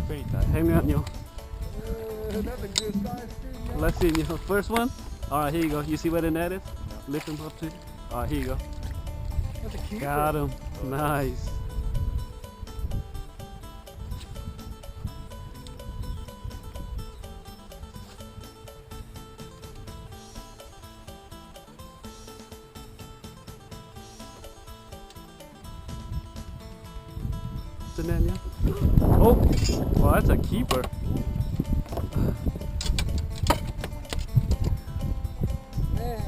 Hang me up, yo. That's a good size too. Let's see, yo. First one. All right, here you go. You see where the net is? Lift him up to. All right, here you go. That's a keeper. Got him. Nice. The net, yeah. Oh, well, that's a keeper. Man,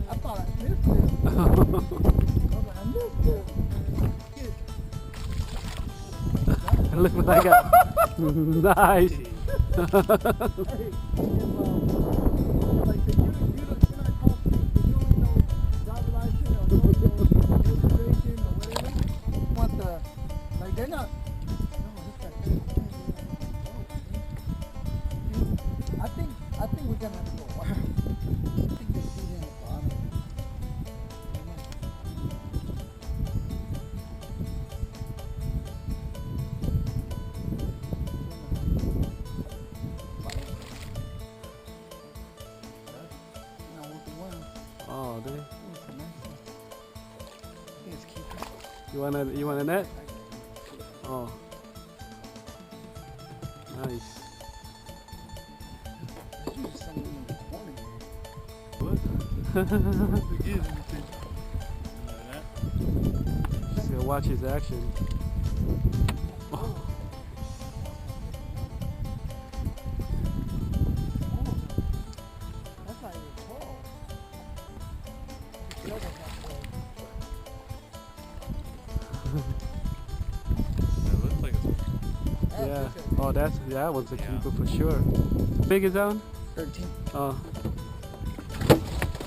I thought I missed it. I was like, I missed it. Look what I got. Nice. Hey, like the you're not driver license or registration or whatever. Want the like they're not. I think we're gonna have to go wild. I think they see it in the bottom. Oh, dude. I think it's keeper. You want a net? Oh. Nice. Just gotta watch his action. Oh. That's not even tall. Yeah. Oh, that one's a keeper for sure. Big is that one? 13. Oh.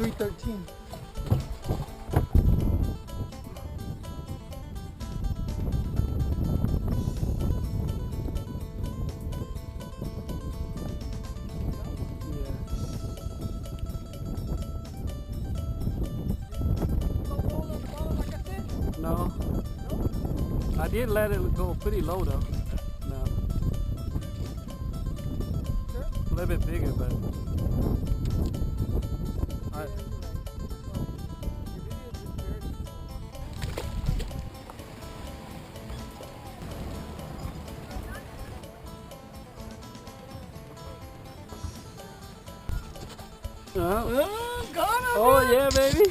313. No. I did let it go pretty low though. No. A little bit bigger, but. Oh yeah, baby.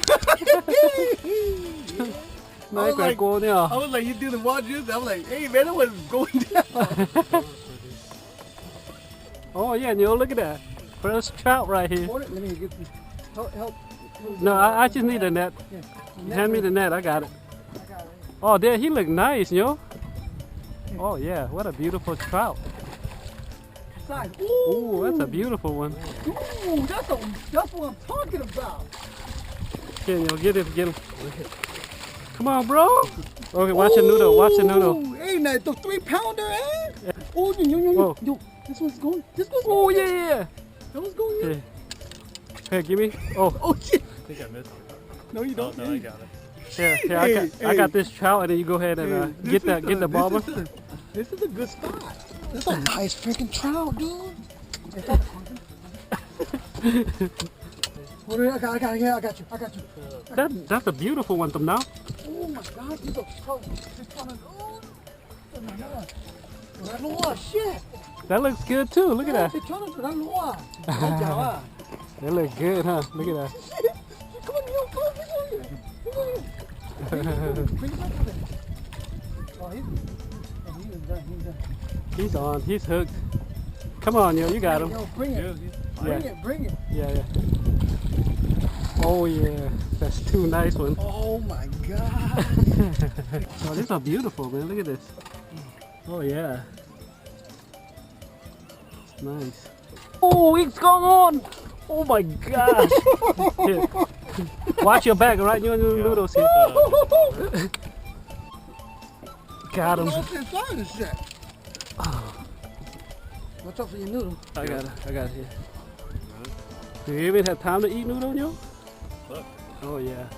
Nice, like, cool I was like, you do the watches. I'm like, hey man, it was going down. Oh yeah, Neil, look at that. First trout right here. Let me get this. Help. No, I just need a net. Yeah. Hand me the net, I got it. I got it. Oh, there, he look nice, yo. Oh yeah, what a beautiful trout. Ooh, that's a beautiful one. Ooh, that's what I'm talking about. Okay, yo, get him. Come on, bro. Okay, watch the noodle, watch the noodle. Hey, that the 3-pounder, eh? Yeah. Oh, yo, this one's going. Oh yeah. That one's going. Okay. Hey, give me. Oh shit. I think I missed it. No, you don't. No, I got it. Yeah, I got this trout, and then you go ahead and get the bobber. This is a good spot. This is a nice freaking trout, dude. I got you. That's a beautiful one, from now. Oh my God, these are so. Oh my God. Shit. That looks good too. Look at that. They look good, huh? Look at that. Come on, bring it back up there. Oh, he's done. He's on. He's hooked. Come on, yo, you got him. Yo, bring it. Bring it. Yeah. Oh yeah, that's two nice ones. Oh my God. Oh, these are beautiful, man. Look at this. Oh yeah. Nice. Oh, it's going on. Oh my gosh. Here. Watch your back, right? You and the noodles here. Got him. What's inside this shit? Watch out for your noodle. I got it here. Do you even have time to eat noodle, yo? Look. Oh yeah.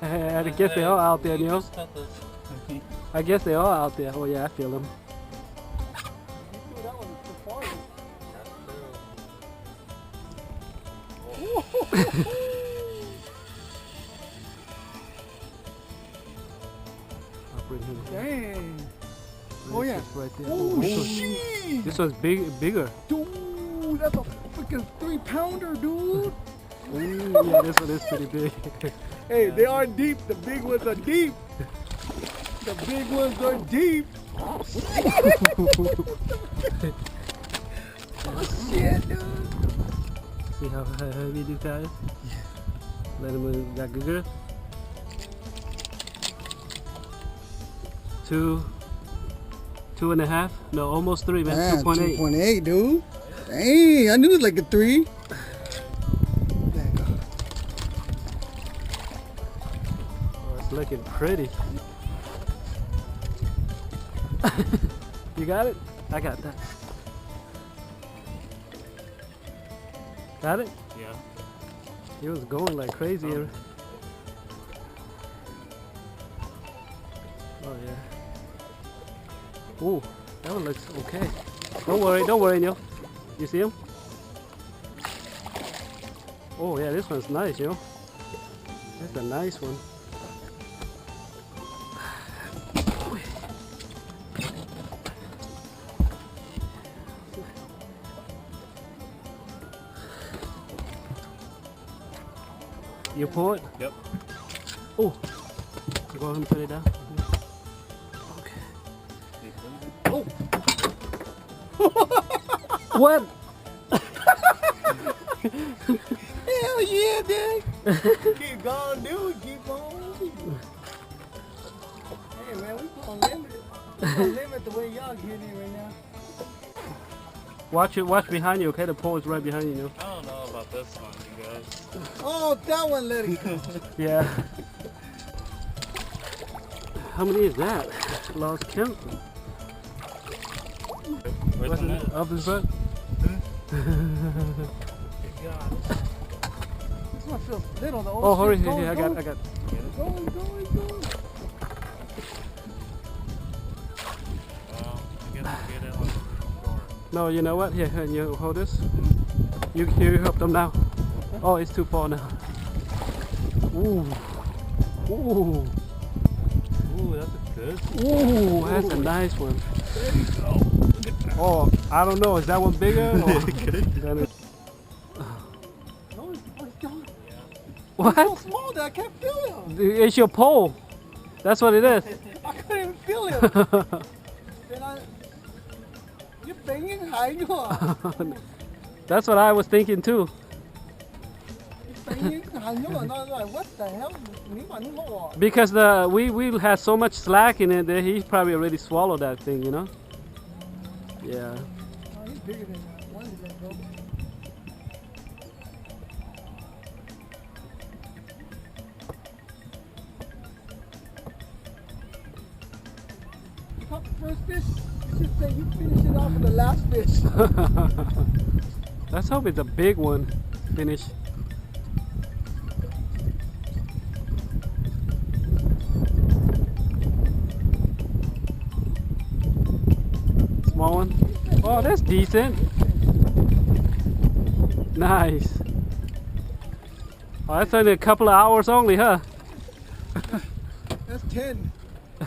I guess they are out there, yo. I guess they are out there. Oh yeah, I feel them. I'll bring him. Dang. This Oh, yeah. is right there. Oh, this one- shit. This one's bigger. Dude, that's a freaking 3-pounder, dude. Ooh, yeah, this one is pretty big. Hey, they are deep. The big ones are deep. The big ones are deep. Oh, shit, dude. See how heavy this guy is? Let him get bigger. 2.5? No, almost 3, man. Man, 2.8. 2.8, dude. Dang, I knew it was like a 3. Oh, it's looking pretty. You got it? I got that. Got it? Yeah. He was going like crazy here. Oh yeah. Ooh, that one looks okay. Don't worry, Neil. You see him? Oh yeah, this one's nice, you know. That's a nice one. You pull it? Yep. Oh, go ahead and put it down. Okay. Oh. What? Hell yeah, dude. Keep going, dude. Keep on. Hey, man, we gonna limit it. We gonna limit the way y'all getting it right now. Watch behind you, okay? The pole is right behind you. I don't know about this one, you guys. Oh, that one let it go. Yeah. How many is that? Lost count. Where's What's the it? net? Up in front? This one feels little. The old Oh, hurry! shit's Here, going, I got. Going. Well, I guess I'll get it on the floor. No, you know what? Here, you hold this. You help them now. Oh, it's too far now. Ooh. Ooh. Ooh, that's a good. Ooh, that's a nice one. There you go. Look at that. Oh, I don't know. Is that one bigger? Or No, it's gone. So what? small that I can't feel him. It's your pole. That's what it is. I couldn't even feel him. Then you're banging high, you are. That's what I was thinking too. You're banging high, you are. And I was like, what the hell? Because we had so much slack in it that he probably already swallowed that thing, you know? Yeah. Oh, he's bigger than that. One is that, bro. You caught the first fish? You should say you finish it off with the last fish. Let's hope it's a big one. Finish. Small one. Oh, that's decent. Nice. Oh, that's only a couple of hours only, huh? That's 10.